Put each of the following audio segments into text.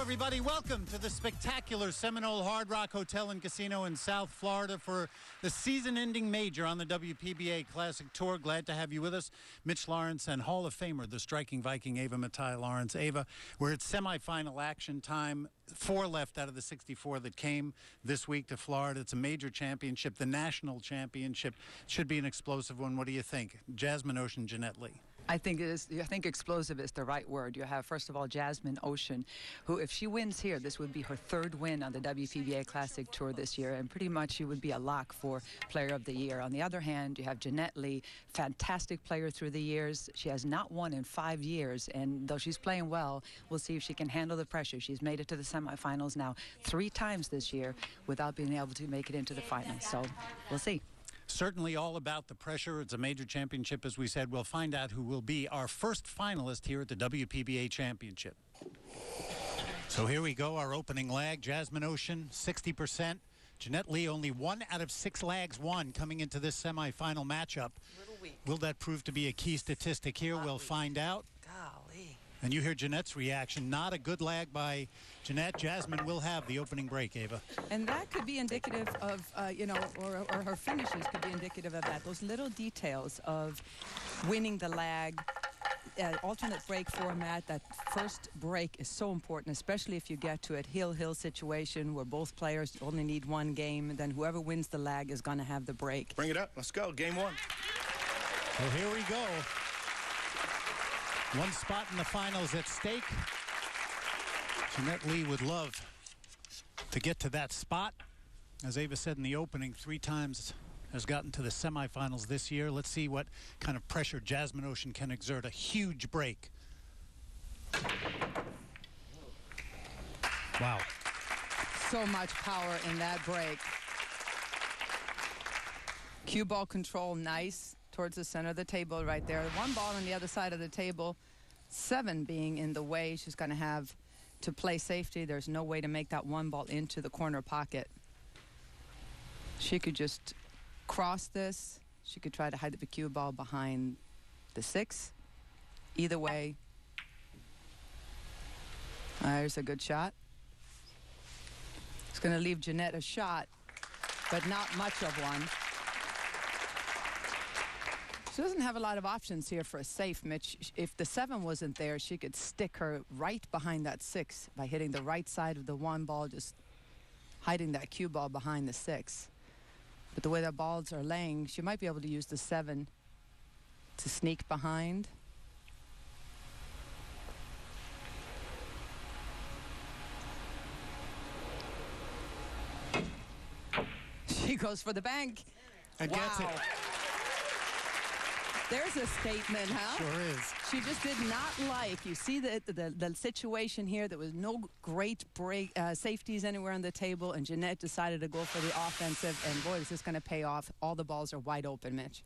everybody. Welcome to the spectacular Seminole Hard Rock Hotel and Casino in South Florida for the season-ending major on the WPBA Classic Tour. Glad to have you with us. Mitch Lawrence and Hall of Famer, the striking Viking Ava Matai Lawrence. Ava, we're at semifinal action time. 4 left out of the 64 that came this week to Florida. It's a major championship. The national championship should be an explosive one. What do you think? Jasmin Ouschan, Jeanette Lee. I think it is. I think explosive is the right word. You have, first of all, Jasmin Ouschan, who, if she wins here, this would be her 3rd win on the WPBA Classic Tour this year, and pretty much she would be a lock for Player of the Year. On the other hand, you have Jeanette Lee, fantastic player through the years. She has not won in 5 years, and though she's playing well, we'll see if she can handle the pressure. She's made it to the semifinals now 3 times this year without being able to make it into the finals. So we'll see. Certainly all about the pressure. It's a major championship, as we said. We'll find out who will be our first finalist here at the WPBA Championship. So here we go, our opening lag. Jasmin Ouschan, 60%. Jeanette Lee, only 1 out of 6 lags won coming into this semifinal matchup. Little weak. Will that prove to be a key statistic here? We'll find out. Golly. And you hear Jeanette's reaction. Not a good lag by Jeanette. Jasmin will have the opening break, Ava. And that could be indicative of, or her finishes could be indicative of that. Those little details of winning the lag, alternate break format, that first break is so important, especially if you get to a hill-hill situation where both players only need 1 game. Then whoever wins the lag is going to have the break. Bring it up. Let's go. Game 1. So here we go. 1 spot in the finals at stake. Jeanette Lee would love to get to that spot. As Ava said in the opening, 3 times has gotten to the semifinals this year. Let's see what kind of pressure Jasmin Ouschan can exert. A huge break. Wow. So much power in that break. Cue ball control, nice. Towards the center of the table right there. 1 ball on the other side of the table. 7 being in the way. She's going to have to play safety. There's no way to make that 1 ball into the corner pocket. She could just cross this. She could try to hide the cue ball behind the 6. Either way. There's a good shot. It's going to leave Jeanette a shot, but not much of one. She doesn't have a lot of options here for a safe, Mitch. If the 7 wasn't there, she could stick her right behind that 6 by hitting the right side of the 1 ball, just hiding that cue ball behind the 6. But the way the balls are laying, she might be able to use the 7 to sneak behind. She goes for the bank. And wow. gets it. There's a statement, huh? Sure is. She just did not like. You see the situation here. There was no great break safeties anywhere on the table, and Jeanette decided to go for the offensive. And boy, is this going to pay off. All the balls are wide open, Mitch.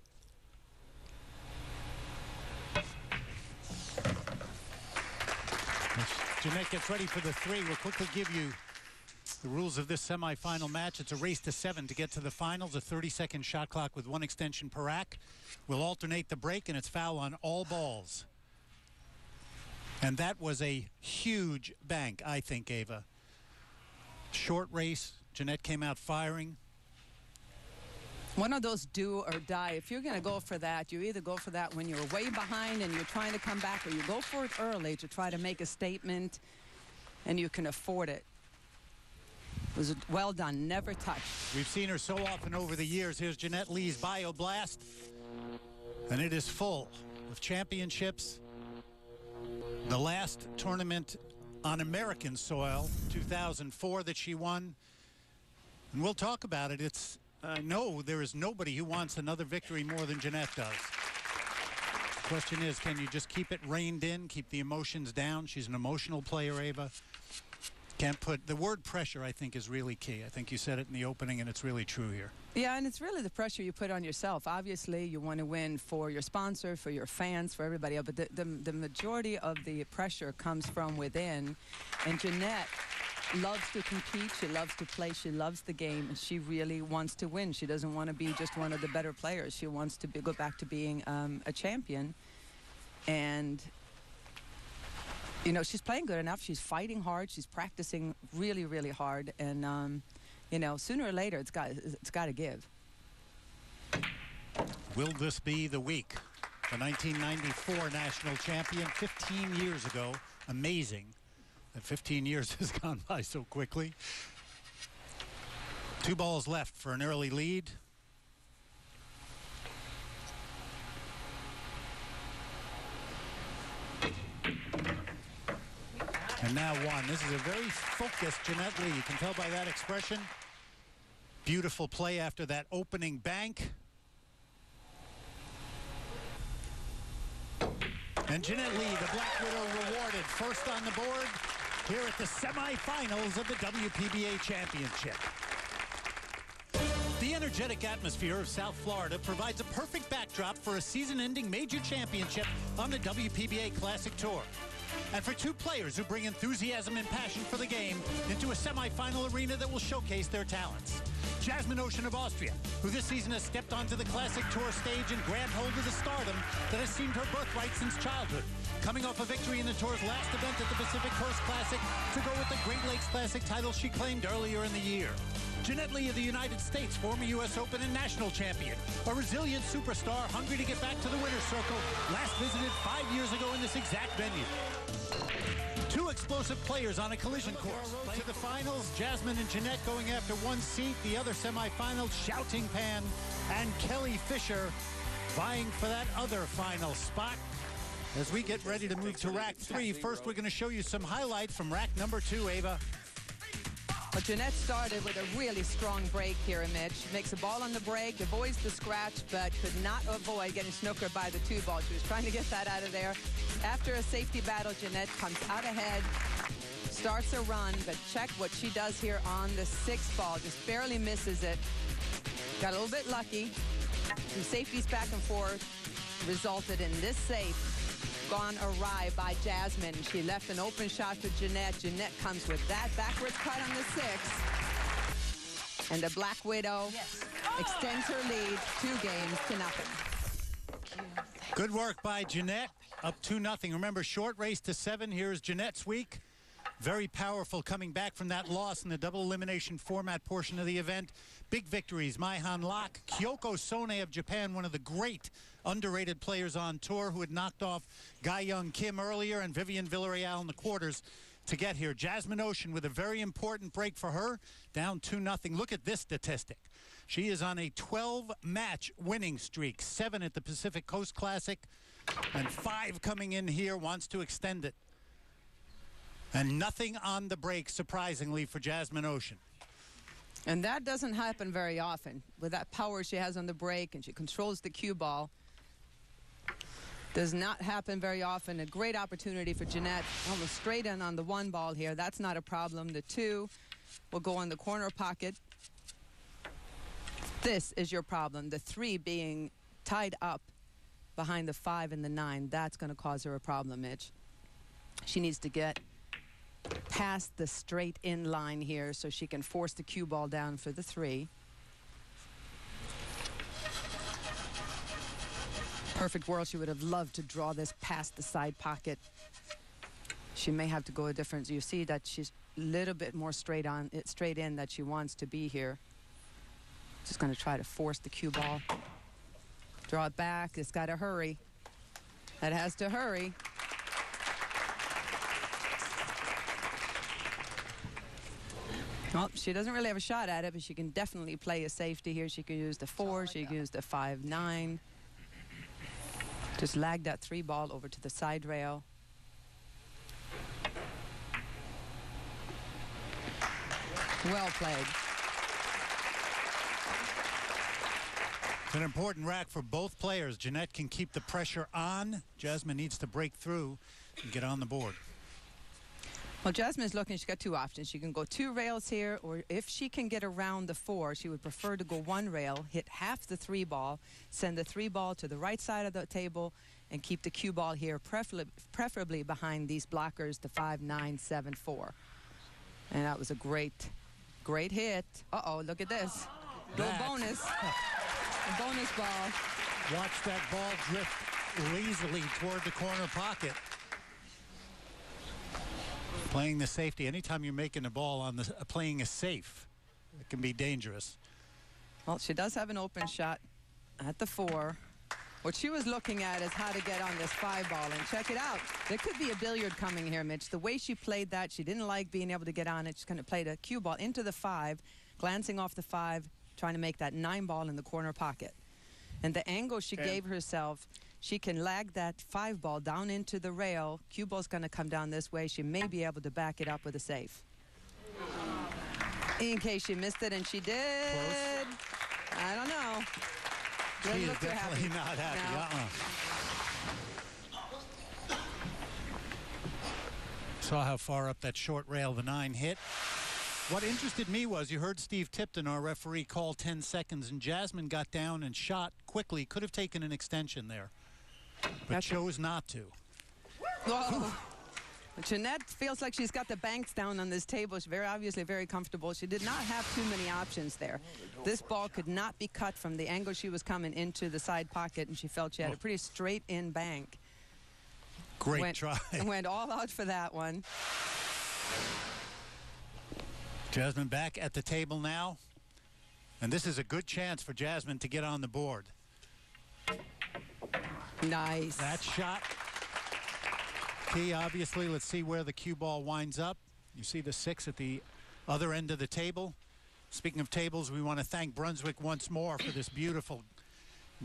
Jeanette gets ready for the 3. We'll quickly give you the rules of this semifinal match. It's a race to 7 to get to the finals. A 30-second shot clock with 1 extension per act. We'll alternate the break, and it's foul on all balls. And that was a huge bank, I think, Ava. Short race. Jeanette came out firing. One of those do or die. If you're going to go for that, you either go for that when you're way behind and you're trying to come back, or you go for it early to try to make a statement, and you can afford it. It was well done, never touched. We've seen her so often over the years. Here's Jeanette Lee's Bio Blast, and it is full of championships. The last tournament on American soil, 2004, that she won. And we'll talk about it. I know there is nobody who wants another victory more than Jeanette does. The question is, can you just keep it reined in, keep the emotions down? She's an emotional player, Ava. Can't put the word pressure, I think, is really key. I think you said it in the opening, and it's really true here. Yeah, and it's really the pressure you put on yourself. Obviously, you want to win for your sponsor, for your fans, for everybody else, but the majority of the pressure comes from within. And Jeanette loves to compete. She loves to play. She loves the game, and she really wants to win. She doesn't want to be just one of the better players. She wants to go back to being a champion. And You know, she's playing good enough. She's fighting hard. She's practicing really, really hard. And, you know, sooner or later, it's got to give. Will this be the week? The 1994 national champion 15 years ago. Amazing that 15 years has gone by so quickly. 2 balls left for an early lead. And now 1. This is a very focused Jeanette Lee. You can tell by that expression. Beautiful play after that opening bank. And Jeanette Lee, the Black Widow, rewarded first on the board here at the semifinals of the WPBA Championship. The energetic atmosphere of South Florida provides a perfect backdrop for a season-ending major championship on the WPBA Classic Tour. And for 2 players who bring enthusiasm and passion for the game into a semifinal arena that will showcase their talents. Jasmin Ouschan of Austria, who this season has stepped onto the Classic Tour stage and grabbed hold of the stardom that has seemed her birthright since childhood. Coming off a victory in the Tour's last event at the Pacific Coast Classic to go with the Great Lakes Classic title she claimed earlier in the year. Jeanette Lee of the United States, former U.S. Open and national champion. A resilient superstar hungry to get back to the winner's circle. Last visited 5 years ago in this exact venue. 2 explosive players on a collision course. To the finals, Jasmin and Jeanette going after 1 seat. The other semifinal, Shouting Pan and Kelly Fisher vying for that other final spot. As we get ready to move to rack 3, first we're going to show you some highlights from rack number 2, Ava. But Jeanette started with a really strong break here, Mitch. Makes a ball on the break, avoids the scratch, but could not avoid getting snookered by the 2 ball. She was trying to get that out of there. After a safety battle, Jeanette comes out ahead, starts a run, but check what she does here on the 6th ball. Just barely misses it. Got a little bit lucky. Some safeties back and forth resulted in this safe gone awry by Jasmin. She left an open shot for Jeanette. Jeanette comes with that backwards cut on the 6th. And the Black Widow extends her lead 2 games to nothing. Good work by Jeanette. Up 2-0. Remember, short race to 7. Here's Jeanette's week. Very powerful coming back from that loss in the double elimination format portion of the event. Big victories. Mai-Han Lak, Kyoko Sone of Japan, one of the great underrated players on tour who had knocked off Gai Young Kim earlier, and Vivian Villarreal in the quarters to get here. Jasmin Ouschan with a very important break for her, down 2-0. Look at this statistic. She is on a 12-match winning streak, 7 at the Pacific Coast Classic, and 5 coming in here, wants to extend it. And nothing on the break, surprisingly, for Jasmin Ouschan. And that doesn't happen very often. With that power she has on the break, and she controls the cue ball. Does not happen very often. A great opportunity for Jeanette. Almost straight in on the 1 ball here. That's not a problem. The 2 will go in the corner pocket. This is your problem. The 3 being tied up behind the 5 and the 9. That's going to cause her a problem, Mitch. She needs to get past the straight in line here so she can force the cue ball down for the 3. Perfect world, she would have loved to draw this past the side pocket. She may have to go a different. You see that she's a little bit more straight in that she wants to be here. Just going to try to force the cue ball. Draw it back. It's got to hurry. That has to hurry. Well, she doesn't really have a shot at it, but she can definitely play a safety here. She can use the 4, she can use the 5-9. Just lag that 3 ball over to the side rail. Well played. It's an important rack for both players. Jeanette can keep the pressure on. Jasmin needs to break through and get on the board. Well, Jasmin's looking, she's got 2 options. She can go 2 rails here, or if she can get around the 4, she would prefer to go 1 rail, hit half the 3 ball, send the 3 ball to the right side of the table, and keep the cue ball here, preferably behind these blockers, the 5, 9, 7, 4. And that was a great hit. Uh-oh, look at this. Go bonus. A bonus ball. Watch that ball drift lazily toward the corner pocket. Playing the safety, anytime you're making a ball on the playing a safe, it can be dangerous. Well, she does have an open shot at the 4. What she was looking at is how to get on this 5 ball, and check it out. There could be a billiard coming here, Mitch. The way she played that, she didn't like being able to get on it. She's going to play the cue ball into the 5, glancing off the 5, trying to make that 9 ball in the corner pocket. And the angle she gave herself, she can lag that 5 ball down into the rail. Cue ball's going to come down this way. She may be able to back it up with a safe. In case she missed it, and she did. Close. I don't know. She is definitely not happy. No. Saw how far up that short rail the 9 hit. What interested me was you heard Steve Tipton, our referee, call 10 seconds, and Jasmin got down and shot quickly. Could have taken an extension there, but chose not to. Whoa. Jeanette feels like she's got the banks down on this table. She's obviously very comfortable. She did not have too many options there. This ball could not be cut from the angle she was coming into the side pocket, and she felt she had a pretty straight in bank. Great try. Went all out for that one. Jasmin back at the table now, and this is a good chance for Jasmin to get on the board. Nice. That shot. Key, obviously. Let's see where the cue ball winds up. You see the 6 at the other end of the table. Speaking of tables, we want to thank Brunswick once more for this beautiful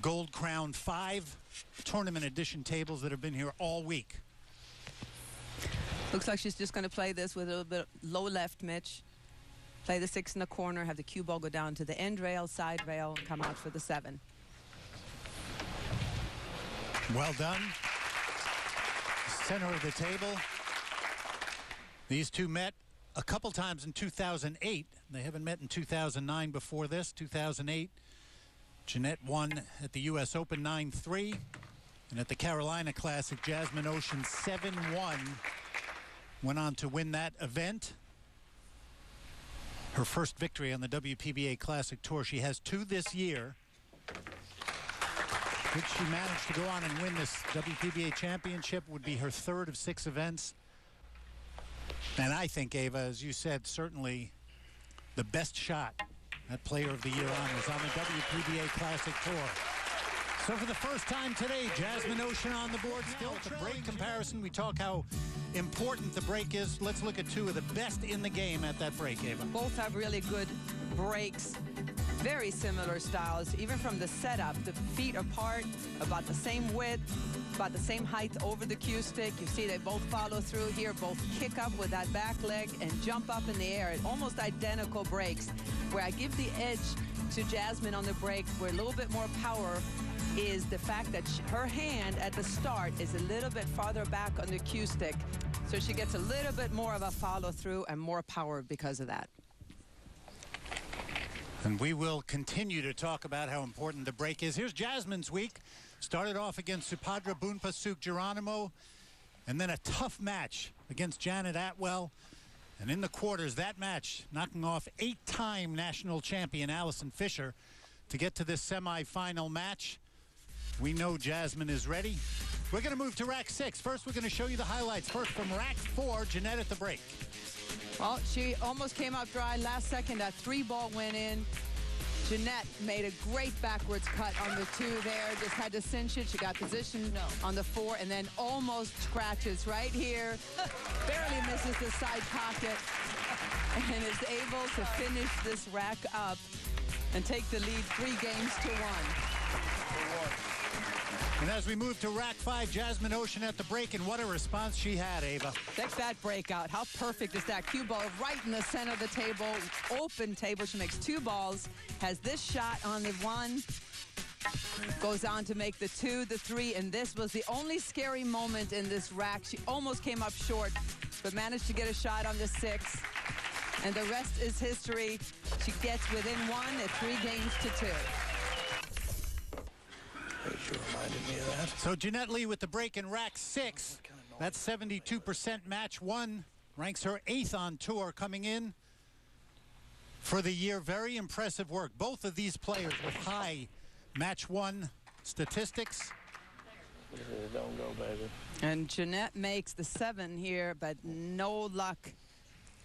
gold crown 5 tournament edition tables that have been here all week. Looks like she's just going to play this with a little bit low left, Mitch. Play the 6 in the corner, have the cue ball go down to the end rail, side rail, come out for the 7. Well done. Center of the table. These two met a couple times in 2008. They haven't met in 2009 before this. 2008, Jeanette won at the U.S. Open 9-3. And at the Carolina Classic, Jasmin Ouschan 7-1. Went on to win that event. Her first victory on the WPBA Classic Tour. She has 2 this year. Could she manage to go on and win this WPBA championship? Would be her 3rd of 6 events. And I think, Ava, as you said, certainly the best shot at Player of the Year honors on the WPBA Classic Tour. So for the first time today, Jasmin Ouschan on the board. Still at the break comparison, we talk how important the break is. Let's look at 2 of the best in the game at that break, Ava. Both have really good breaks. Very similar styles, even from the setup. The feet apart, about the same width, about the same height over the cue stick. You see they both follow through here, both kick up with that back leg and jump up in the air. Almost identical breaks. Where I give the edge to Jasmin on the break, where a little bit more power is the fact that her hand at the start is a little bit farther back on the cue stick. So she gets a little bit more of a follow through and more power because of that. And we will continue to talk about how important the break is. Here's Jasmin's week. Started off against Supadra Bunpasuk Geronimo, and then a tough match against Janet Atwell. And in the quarters, that match knocking off 8-time national champion Allison Fisher to get to this semifinal match. We know Jasmin is ready. We're going to move to rack 6. First, we're going to show you the highlights. First from rack 4, Jeanette at the break. Well, she almost came out dry last second. That 3-ball went in. Jeanette made a great backwards cut on the 2 there. Just had to cinch it. She got position on the 4 and then almost scratches right here. Barely misses the side pocket and is able to finish this rack up and take the lead 3 games to 1. And as we move to rack 5, Jasmin Ouschan at the break, and what a response she had, Ava. Check that breakout. How perfect is that? Cue ball right in the center of the table, open table. She makes 2 balls, has this shot on the 1, goes on to make the 2, the 3, and this was the only scary moment in this rack. She almost came up short, but managed to get a shot on the 6. And the rest is history. She gets within 1 at 3 games to 2. Sure reminded me of that. So Jeanette Lee with the break in rack 6. That's 72% match 1. Ranks her 8th on tour coming in for the year. Very impressive work. Both of these players with high match 1 statistics. He says, don't go, baby. And Jeanette makes the 7 here, but no luck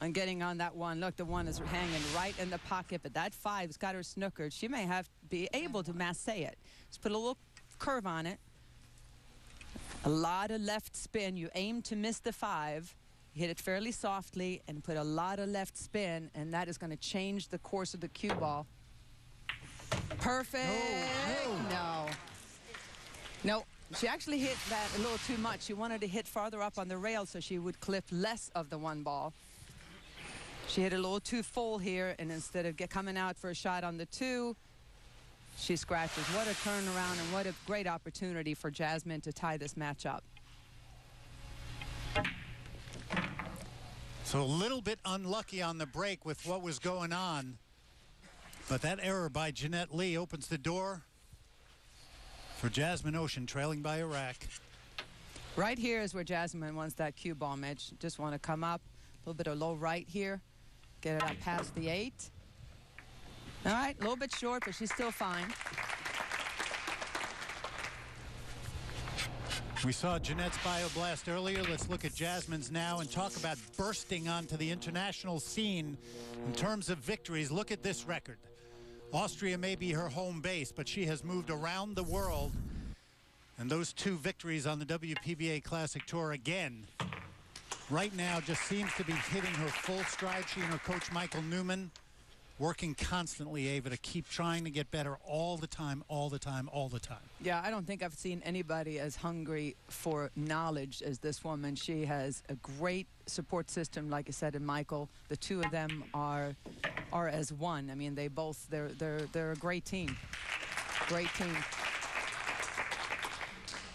on getting on that one. Look, the 1 is hanging right in the pocket, but that 5's got her snookered. She may have to be able to masse it. Just put a little curve on it. A lot of left spin. You aim to miss the 5. Hit it fairly softly and put a lot of left spin, and that is going to change the course of the cue ball. Perfect. No. She actually hit that a little too much. She wanted to hit farther up on the rail so she would clip less of the 1 ball. She hit a little too full here, and instead of coming out for a shot on the 2, she scratches. What a turnaround and what a great opportunity for Jasmin to tie this match up. So a little bit unlucky on the break with what was going on. But that error by Jeanette Lee opens the door for Jasmin Ouschan, trailing by a rack. Right here is where Jasmin wants that cue ball, Mitch. Just want to come up, a little bit of low right here. Get it up past the 8. All right, a little bit short, but she's still fine. We saw Jeanette's bioblast earlier. Let's look at Jasmin's now and talk about bursting onto the international scene in terms of victories. Look at this record. Austria may be her home base, but she has moved around the world. And those 2 victories on the WPBA Classic Tour again, right now just seems to be hitting her full stride. She and her coach, Michael Newman, working constantly, Ava, to keep trying to get better all the time. Yeah, I don't think I've seen anybody as hungry for knowledge as this woman. She has a great support system, like I said, in Michael. The 2 of them are as one. I mean, they're a great team. Great team.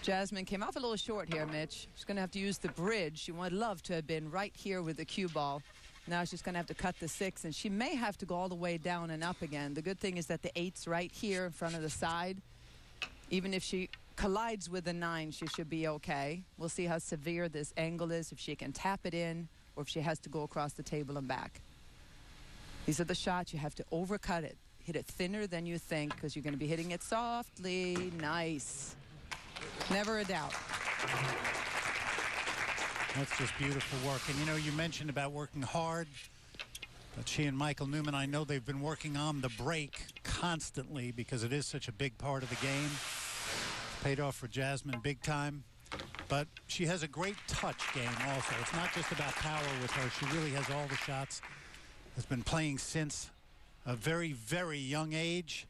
Jasmin came off a little short here, Mitch. She's going to have to use the bridge. She would love to have been right here with the cue ball. Now she's going to have to cut the 6, and she may have to go all the way down and up again. The good thing is that the 8's right here in front of the side. Even if she collides with the 9, she should be okay. We'll see how severe this angle is, if she can tap it in, or if she has to go across the table and back. These are the shots. You have to overcut it. Hit it thinner than you think, because you're going to be hitting it softly. Nice. Never a doubt. That's just beautiful work. And, you know, you mentioned about working hard, but she and Michael Newman, I know they've been working on the break constantly because it is such a big part of the game. It's paid off for Jasmin big time. But she has a great touch game also. It's not just about power with her. She really has all the shots. Has been playing since a very, very young age.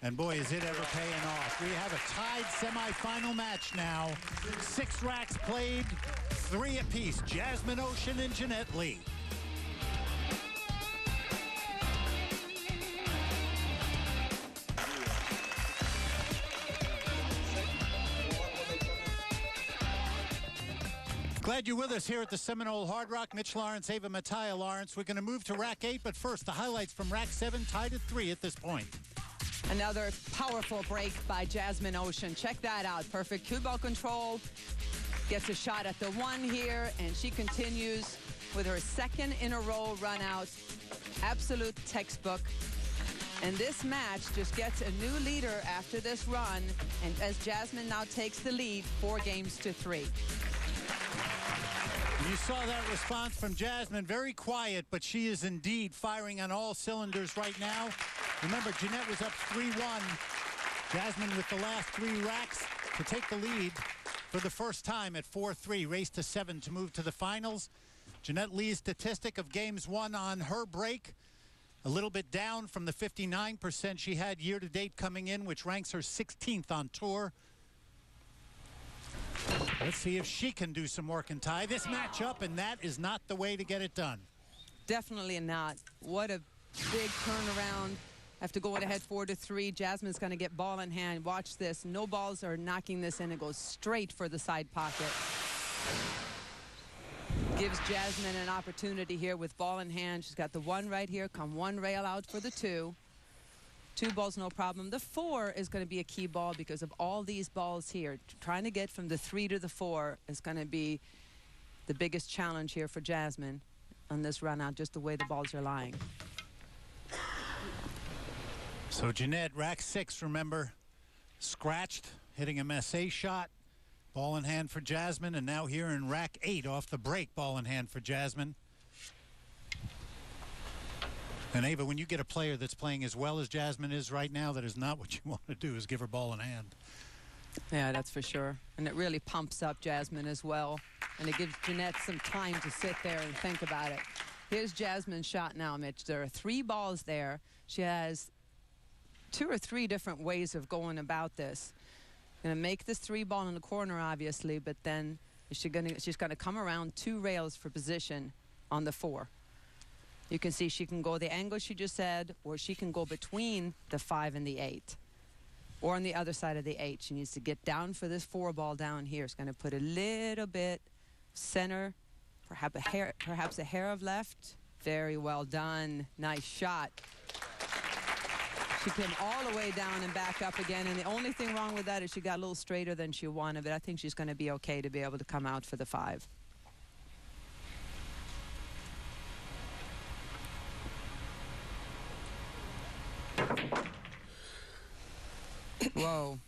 And boy, is it ever paying off. We have a tied semifinal match now. 6 racks played, 3 apiece. Jasmin Ouschan and Jeanette Lee. Glad you're with us here at the Seminole Hard Rock. Mitch Lawrence, Ava Mattia Lawrence. We're going to move to rack 8, but first the highlights from rack 7, tied at 3 at this point. Another powerful break by Jasmin Ouschan. Check that out. Perfect cue ball control. Gets a shot at the 1 here, and she continues with her 2nd in a row run out. Absolute textbook. And this match just gets a new leader after this run, and as Jasmin now takes the lead 4 games to 3. You saw that response from Jasmin, very quiet, but she is indeed firing on all cylinders right now. Remember, Jeanette was up 3-1. Jasmin with the last 3 racks to take the lead for the first time at 4-3. Race to 7 to move to the finals. Jeanette Lee's statistic of games won on her break, a little bit down from the 59% she had year-to-date coming in, which ranks her 16th on tour. Let's see if she can do some work and tie this match up, and that is not the way to get it done. Definitely not. What a big turnaround. After going ahead 4-3, Jasmin's going to get ball in hand. Watch this. No balls are knocking this in. It goes straight for the side pocket. Gives Jasmin an opportunity here with ball in hand. She's got the 1 right here. Come 1 rail out for the 2. 2 balls, no problem. The 4 is going to be a key ball because of all these balls here. Trying to get from the 3 to the 4 is going to be the biggest challenge here for Jasmin on this run out, just the way the balls are lying. So Jeanette, rack 6, remember, scratched, hitting a masse shot. Ball in hand for Jasmin, and now here in rack 8 off the break, ball in hand for Jasmin. And Ava, when you get a player that's playing as well as Jasmin is right now, that is not what you want to do, is give her ball in hand. Yeah, that's for sure. And it really pumps up Jasmin as well. And it gives Jeanette some time to sit there and think about it. Here's Jasmin's shot now, Mitch. There are 3 balls there. She has 2 or 3 different ways of going about this. Going to make this 3 ball in the corner, obviously, but then she's going to come around 2 rails for position on the 4. You can see she can go the angle she just said, or she can go between the 5 and the 8. Or on the other side of the 8. She needs to get down for this 4 ball down here. It's going to put a little bit center, perhaps a hair of left. Very well done. Nice shot. She came all the way down and back up again, and the only thing wrong with that is she got a little straighter than she wanted, but I think she's going to be okay to be able to come out for the 5. Whoa.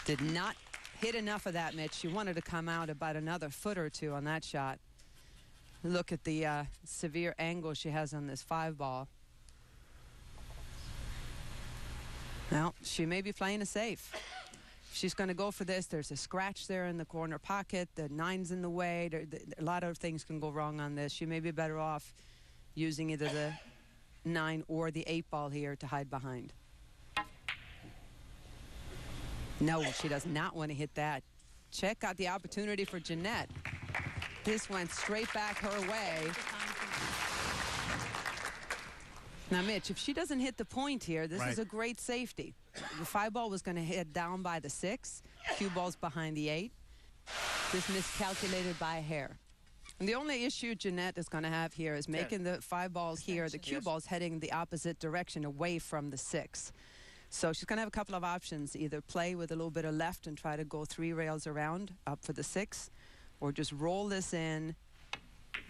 Did not hit enough of that, Mitch. She wanted to come out about another foot or 2 on that shot. Look at the severe angle she has on this 5 ball. Well, she may be playing it safe. She's going to go for this. There's a scratch there in the corner pocket. The 9's in the way. A lot of things can go wrong on this. She may be better off using either the 9 or the 8 ball here to hide behind. No, she does not want to hit that. Check out the opportunity for Jeanette. This went straight back her way. Now, Mitch, if she doesn't hit the point here, this is a great safety. The 5 ball was going to hit down by the 6. Cue ball's behind the 8. This miscalculated by a hair. And the only issue Jeanette is going to have here is making the 5 balls here, the cue ball's heading the opposite direction away from the 6. So she's going to have a couple of options, either play with a little bit of left and try to go 3 rails around up for the 6, or just roll this in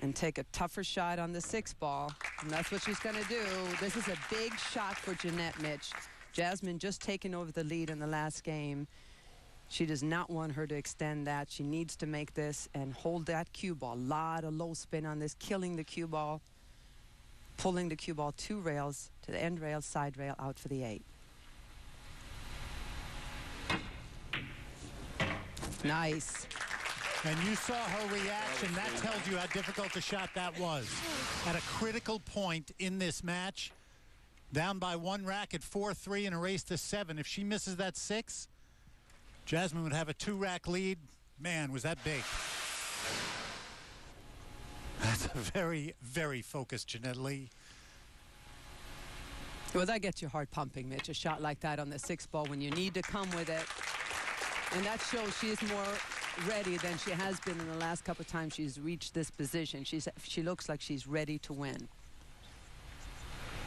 and take a tougher shot on the 6 ball. And that's what she's going to do. This is a big shot for Jeanette, Mitch. Jasmin just taking over the lead in the last game. She does not want her to extend that. She needs to make this and hold that cue ball. A lot of low spin on this, killing the cue ball, pulling the cue ball 2 rails to the end rail, side rail, out for the 8. Nice. And you saw her reaction. That tells you how difficult a shot that was. At a critical point in this match, down by 1 rack at 4-3 and a race to 7. If she misses that 6, Jasmin would have a 2-rack lead. Man, was that big. That's a very, very focused Jeanette Lee. Well, that gets your heart pumping, Mitch. A shot like that on the 6 ball when you need to come with it. And that shows she is more ready than she has been in the last couple of times she's reached this position. She looks like she's ready to win.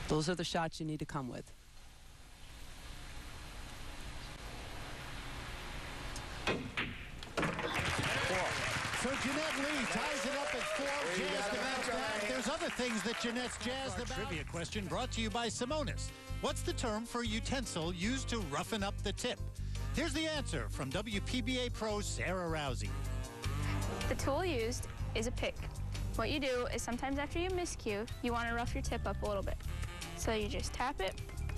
Those are the shots you need to come with. So Jeanette Lee ties it up at 4. Jazzed about that. There's other things that Jeanette's jazzed about. Trivia question brought to you by Simonis. What's the term for a utensil used to roughen up the tip? Here's the answer from WPBA pro Sarah Rousey. The tool used is a pick. What you do is sometimes after you miscue, you want to rough your tip up a little bit. So you just tap it,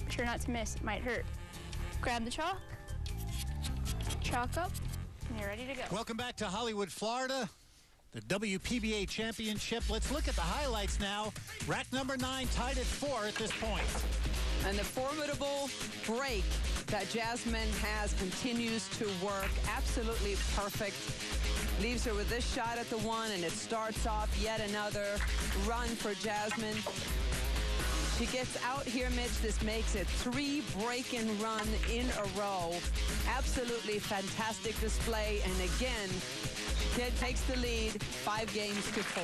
try not to miss, it might hurt. Grab the chalk up, and you're ready to go. Welcome back to Hollywood, Florida. The WPBA Championship. Let's look at the highlights now. Rack number 9 tied at 4 at this point. And the formidable break that Jasmin has continues to work. Absolutely perfect. Leaves her with this shot at the 1, and it starts off yet another run for Jasmin. She gets out here, Mitch. This makes it 3 break-and run in a row. Absolutely fantastic display. And again, Kid takes the lead 5 games to 4.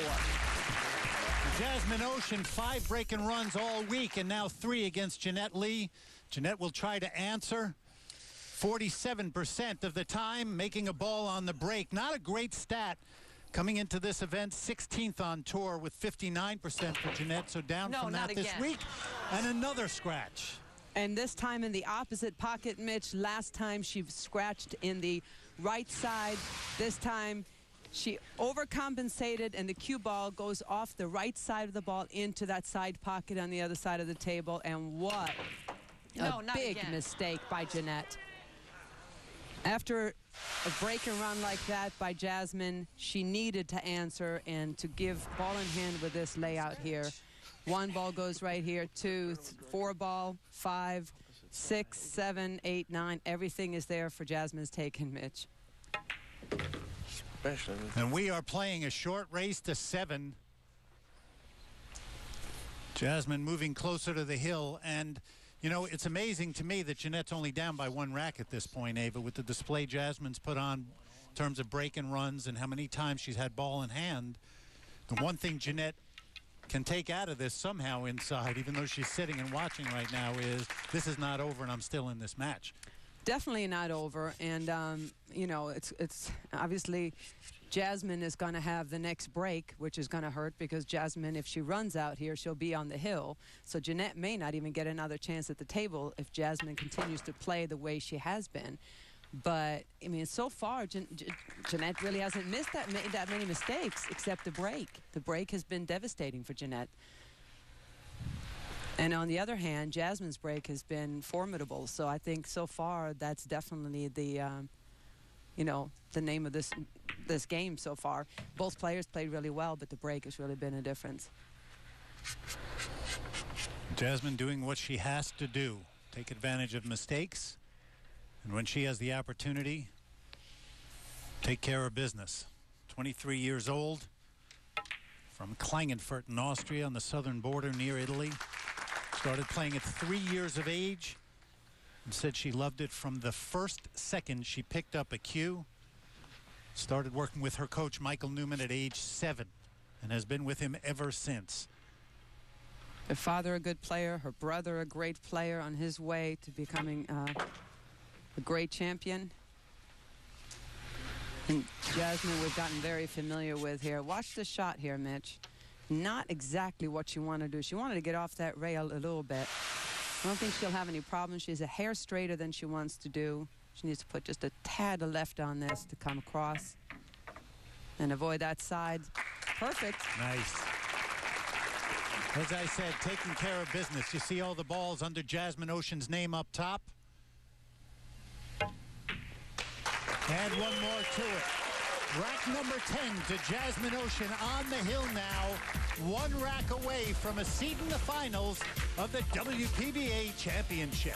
Jasmin Ouschan, 5 break-and runs all week, and now 3 against Jeanette Lee. Jeanette will try to answer 47% of the time, making a ball on the break. Not a great stat coming into this event. 16th on tour with 59% for Jeanette, so down from that this week. And another scratch. And this time in the opposite pocket, Mitch. Last time she scratched in the right side. This time, she overcompensated, and the cue ball goes off the right side of the ball into that side pocket on the other side of the table. And what a big mistake by Jeanette. After a break and run like that by Jasmin, she needed to answer and to give ball in hand with this layout here. 1 ball goes right here, 2, 4 ball, 5, 6, 7, 8, 9. Everything is there for Jasmin's taken, Mitch. And we are playing a short race to 7. Jasmin moving closer to the hill. And, you know, it's amazing to me that Jeanette's only down by 1 rack at this point, Ava, with the display Jasmin's put on in terms of break and runs and how many times she's had ball in hand. The one thing Jeanette can take out of this somehow inside, even though she's sitting and watching right now, is this is not over and I'm still in this match. Definitely not over. And, you know, it's obviously Jasmin is going to have the next break, which is going to hurt because Jasmin, if she runs out here, she'll be on the hill. So Jeanette may not even get another chance at the table if Jasmin continues to play the way she has been. But, I mean, so far, Jeanette really hasn't missed that many mistakes except the break. The break has been devastating for Jeanette. And on the other hand, Jasmin's break has been formidable. So I think so far that's definitely the, you know, the name of this game so far. Both players played really well, but the break has really been a difference. Jasmin doing what she has to do, take advantage of mistakes, and when she has the opportunity, take care of business. 23 years old, from Klagenfurt in Austria on the southern border near Italy. Started playing at 3 years of age and said she loved it from the first second she picked up a cue. Started working with her coach Michael Newman at age 7 and has been with him ever since. Her father a good player, her brother a great player on his way to becoming a great champion. And Jasmin we've gotten very familiar with here. Watch the shot here, Mitch. Not exactly what she wanted to do. She wanted to get off that rail a little bit. I don't think she'll have any problems. She's a hair straighter than she wants to do. She needs to put just a tad of left on this to come across and avoid that side. Perfect. Nice. As I said, taking care of business. You see all the balls under Jasmin Ouschan's name up top. And one more to it. Rack number 10 to Jasmin Ouschan on the hill now. 1 rack away from a seat in the finals of the WPBA Championship.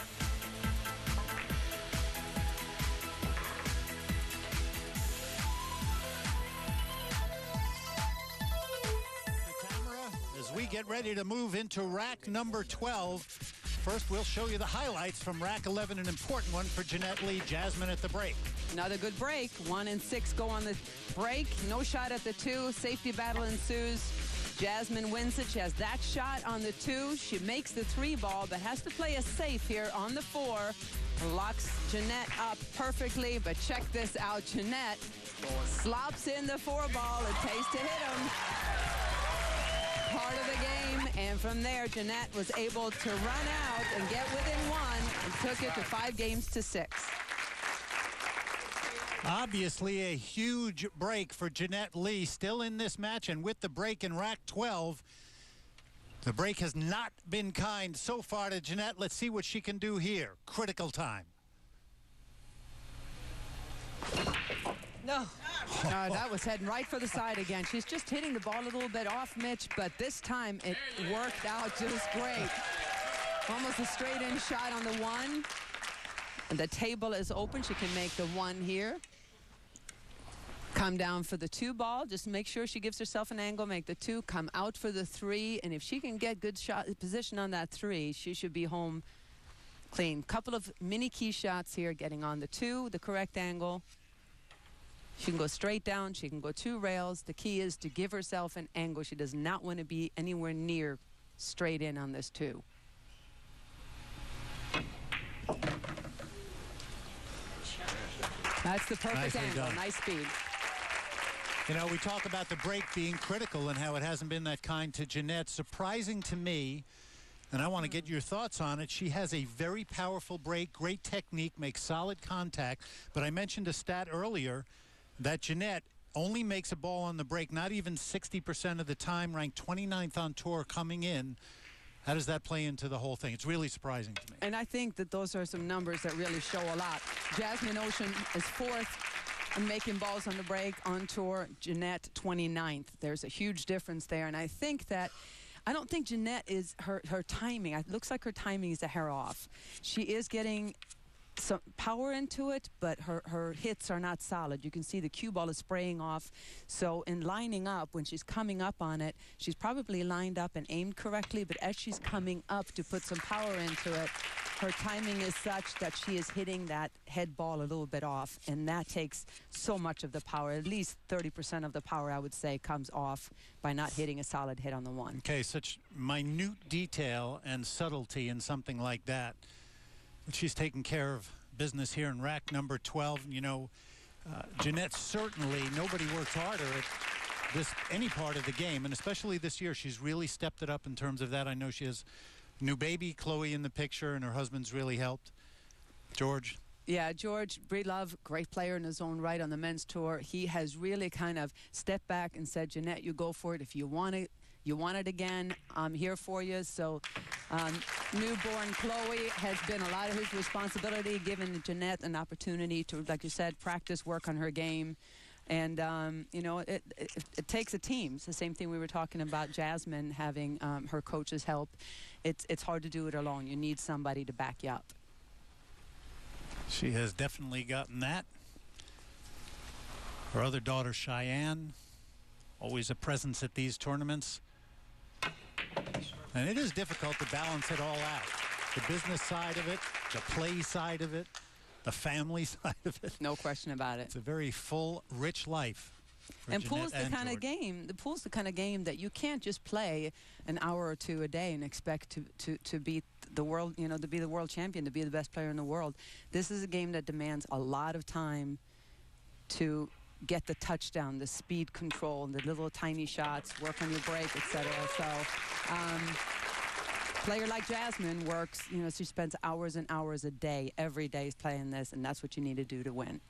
The camera as we get ready to move into rack number 12. First, we'll show you the highlights from rack 11, an important one for Jeanette Lee. Jasmin at the break. Another good break. 1 and 6 go on the break. No shot at the 2. Safety battle ensues. Jasmin wins it. She has that shot on the 2. She makes the 3 ball, but has to play a safe here on the 4. Locks Jeanette up perfectly, but check this out. Jeanette slops in the 4 ball. It pays to hit him. Part of the game, and from there, Jeanette was able to run out and get within 1 and took it to 5 games to 6. Obviously a huge break for Jeanette Lee, still in this match, and with the break in rack 12, the break has not been kind so far to Jeanette. Let's see what she can do here. Critical time. No. That was heading right for the side again. She's just hitting the ball a little bit off, Mitch, but this time it worked out just great. Almost a straight-in shot on the 1. And the table is open. She can make the 1 here. Come down for the 2 ball. Just make sure she gives herself an angle, make the 2, come out for the 3. And if she can get good shot position on that 3, she should be home clean. Couple of mini key shots here, getting on the 2, the correct angle. She can go straight down. She can go 2 rails. The key is to give herself an angle. She does not want to be anywhere near straight in on this 2. That's the perfect angle. Done. Nice speed. You know, we talk about the break being critical and how it hasn't been that kind to Jeanette. Surprising to me and I want to get your thoughts on it. She has a very powerful break, great technique, makes solid contact. But I mentioned a stat earlier that Jeanette only makes a ball on the break, not even 60% of the time, ranked 29th on tour coming in. How does that play into the whole thing? It's really surprising to me. And I think that those are some numbers that really show a lot. Jasmin Ouschan is 4th in making balls on the break on tour. Jeanette 29th. There's a huge difference there. And I think that I don't think Jeanette is her timing. It looks like her timing is a hair off. She is getting some power into it, but her hits are not solid. You can see the cue ball is spraying off. So in lining up, when she's coming up on it, she's probably lined up and aimed correctly, but as she's coming up to put some power into it, her timing is such that she is hitting that head ball a little bit off, and that takes so much of the power. At least 30% of the power, I would say, comes off by not hitting a solid hit on the one. Okay, such minute detail and subtlety in something like that. She's taking care of business here in rack number 12. You know, Jeanette, certainly nobody works harder at this any part of the game, and especially this year she's really stepped it up in terms of that. I know she has new baby Chloe in the picture, and her husband's really helped. George? Yeah, George Breedlove, great player in his own right on the men's tour. He has really kind of stepped back and said, Jeanette, you go for it. If you want it, you want it again, I'm here for you. So newborn Chloe has been a lot of his responsibility, giving Jeanette an opportunity to, like you said, practice, work on her game. And, you know, it takes a team. It's the same thing we were talking about Jasmin having her coach's help. It's hard to do it alone. You need somebody to back you up. She has definitely gotten that. Her other daughter, Cheyenne, always a presence at these tournaments. And it is difficult to balance it all out. The business side of it, the play side of it, the family side of it. No question about it. It's a very full, rich life. And pool's the kind of game. The pool's the kind of game that you can't just play an hour or two a day and expect to beat the world. You know, to be the world champion, to be the best player in the world. This is a game that demands a lot of time to get the touchdown, the speed control, the little tiny shots, work on your break, etc. So, player like Jasmin works. You know, she spends hours and hours a day, every day playing this, and that's what you need to do to win.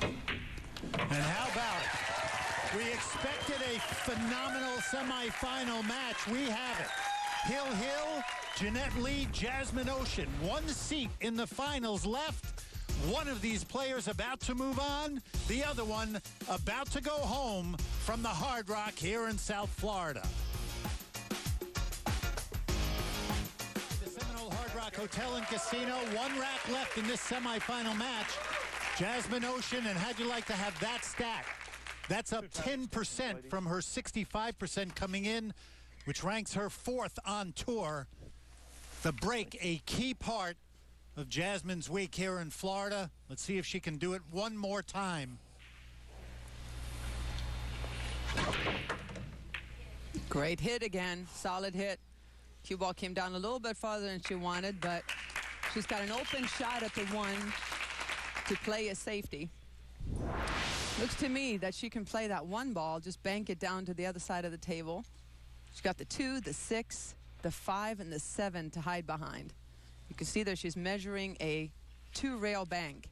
And how about it? We expected a phenomenal semifinal match. We have it. Hill, Jeanette Lee, Jasmin Ouschan. One seat in the finals left. One of these players about to move on. The other one about to go home from the Hard Rock here in South Florida. The Seminole Hard Rock Hotel and Casino. One rack left in this semifinal match. Jasmin Ouschan, and how'd you like to have that stat? That's up 10% from her 65% coming in, which ranks her 4th on tour. The break, a key part of Jasmin's week here in Florida. Let's see if she can do it one more time. Great hit again, solid hit. Cue ball came down a little bit farther than she wanted, but she's got an open shot at the one to play a safety. Looks to me that she can play that one ball, just bank it down to the other side of the table. She's got the 2, the 6, the 5, and the 7 to hide behind. You can see there she's measuring a 2-rail bank.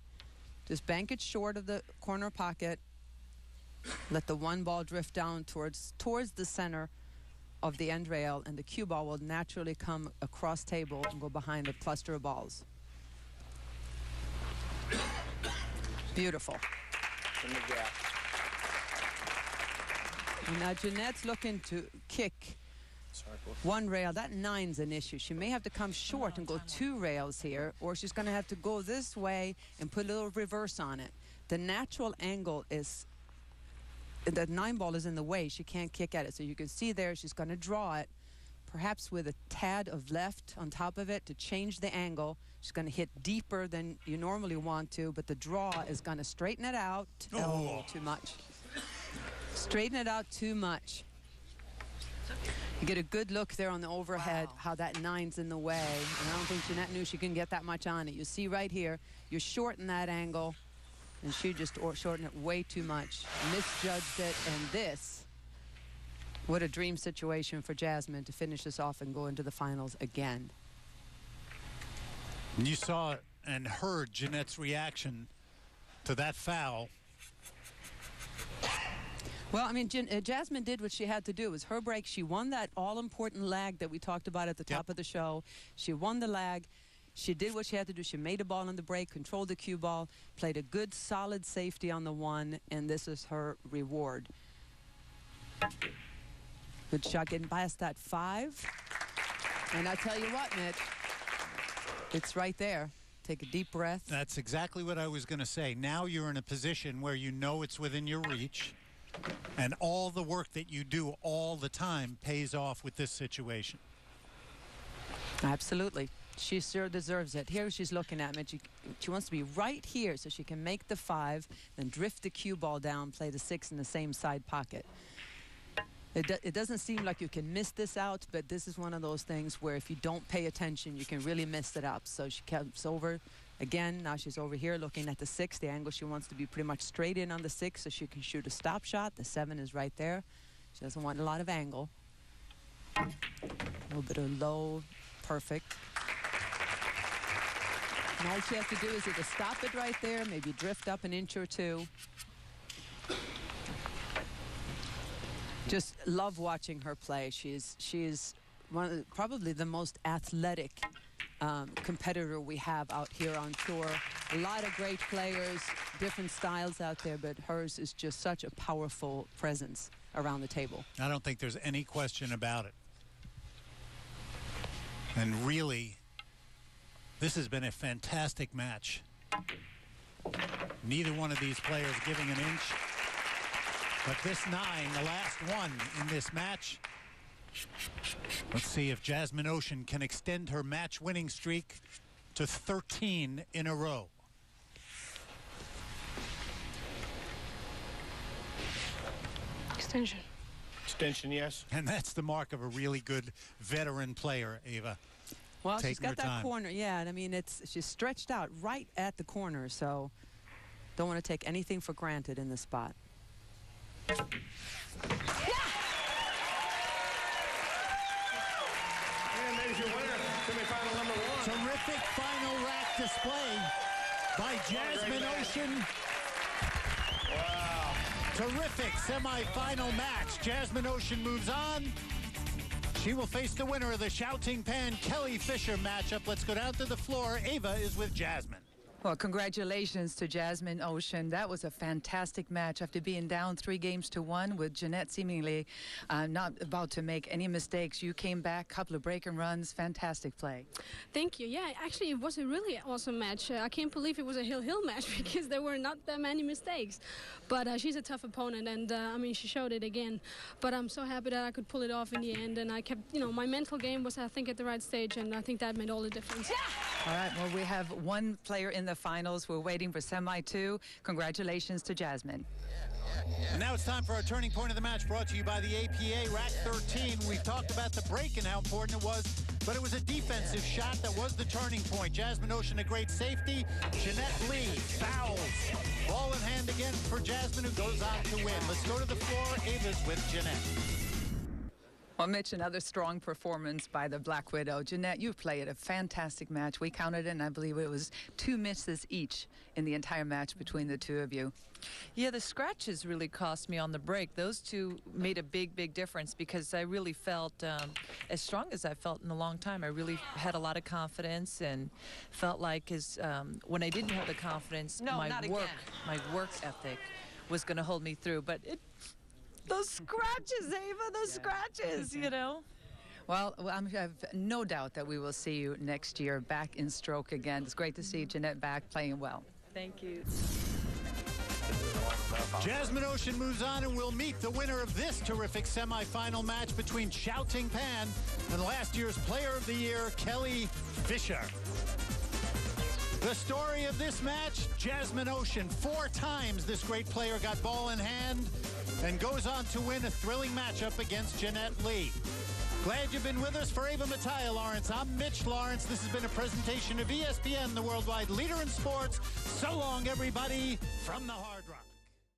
Just bank it short of the corner pocket. Let the one ball drift down towards the center of the end rail, and the cue ball will naturally come across table and go behind the cluster of balls. Beautiful. In the gap. Now Jeanette's looking to kick one rail. That 9's an issue. She may have to come short and go 2 rails here, or she's going to have to go this way and put a little reverse on it. The natural angle is, the 9 ball is in the way. She can't kick at it. So you can see there she's going to draw it, perhaps with a tad of left on top of it to change the angle. She's going to hit deeper than you normally want to, but the draw is going to straighten it out. Oh, too much. Straighten it out too much. You get a good look there on the overhead, how that 9's in the way. And I don't think Jeanette knew she can get that much on it. You see right here, you shorten that angle. and she just shortened it way too much, misjudged it, and this, what a dream situation for Jasmin to finish this off and go into the finals again. You saw and heard Jeanette's reaction to that foul. Well, I mean, Jasmin did what she had to do. It was her break. She won that all-important lag that we talked about at the top of the show. She won the lag. She did what she had to do. She made a ball on the break, controlled the cue ball, played a good, solid safety on the one, and this is her reward. Good shot getting past that 5. And I tell you what, Mitch, it's right there. Take a deep breath. That's exactly what I was going to say. Now you're in a position where you know it's within your reach, and all the work that you do all the time pays off with this situation. Absolutely. She sure deserves it. Here she's looking at me. She wants to be right here so she can make the 5, then drift the cue ball down, play the 6 in the same side pocket. It doesn't seem like you can miss this out, but this is one of those things where if you don't pay attention, you can really mess it up. So she comes over again. Now she's over here looking at the 6. The angle she wants to be pretty much straight in on the 6 so she can shoot a stop shot. The 7 is right there. She doesn't want a lot of angle. A little bit of low, perfect. And all she has to do is either stop it right there, maybe drift up an inch or 2. Just love watching her play. She's one of probably the most athletic competitor we have out here on tour. A lot of great players, different styles out there, but hers is just such a powerful presence around the table. I don't think there's any question about it. And really, this has been a fantastic match. Neither one of these players giving an inch. But this 9, the last one in this match. Let's see if Jasmin Ouschan can extend her match-winning streak to 13 in a row. Extension. Extension, yes. And that's the mark of a really good veteran player, Ava. Well, she's Taking her got that time. corner. Yeah, and I mean, she's stretched out right at the corner, so don't want to take anything for granted in this spot. And there's your winner, semifinal number 1. Terrific final rack display by Jasmin Ouschan. Wow. Terrific semifinal match. Jasmin Ouschan moves on. She will face the winner of the Shouting Pan Kelly Fisher matchup. Let's go down to the floor. Ava is with Jasmin. Well, congratulations to Jasmin Ouschan. That was a fantastic match after being down 3-1 with Jeanette seemingly not about to make any mistakes. You came back, couple of break and runs, fantastic play. Thank you. Yeah, actually, it was a really awesome match. I can't believe it was a hill-hill match because there were not that many mistakes. But she's a tough opponent, and I mean, she showed it again. But I'm so happy that I could pull it off in the end, and I kept, my mental game was, I think, at the right stage, and I think that made all the difference. Yeah! All right, well, we have one player in the finals. We're waiting for semi-2. Congratulations to Jasmin. And now it's time for our turning point of the match, brought to you by the APA Rack 13. We've talked about the break and how important it was, but it was a defensive shot that was the turning point. Jasmin Ouschan, a great safety. Jeanette Lee fouls. Ball in hand again for Jasmin, who goes on to win. Let's go to the floor. Ava's with Jeanette. Well, Mitch, another strong performance by the Black Widow. Jeanette, you played a fantastic match. We counted it, and I believe it was 2 misses each in the entire match between the two of you. Yeah, the scratches really cost me on the break. Those two made a big difference because I really felt as strong as I felt in a long time. I really had a lot of confidence and felt like when I didn't have the confidence, my work ethic was going to hold me through. But those scratches, Ava, those scratches, Well, I have no doubt that we will see you next year back in stroke again. It's great to see Jeanette back playing well. Thank you. Jasmin Ouschan moves on, and we'll meet the winner of this terrific semifinal match between Shouting Pan and last year's Player of the Year, Kelly Fisher. The story of this match, Jasmin Ouschan. 4 times this great player got ball in hand and goes on to win a thrilling matchup against Jeanette Lee. Glad you've been with us. For Ava Mattia Lawrence, I'm Mitch Lawrence. This has been a presentation of ESPN, the worldwide leader in sports. So long, everybody, from the Hard Rock.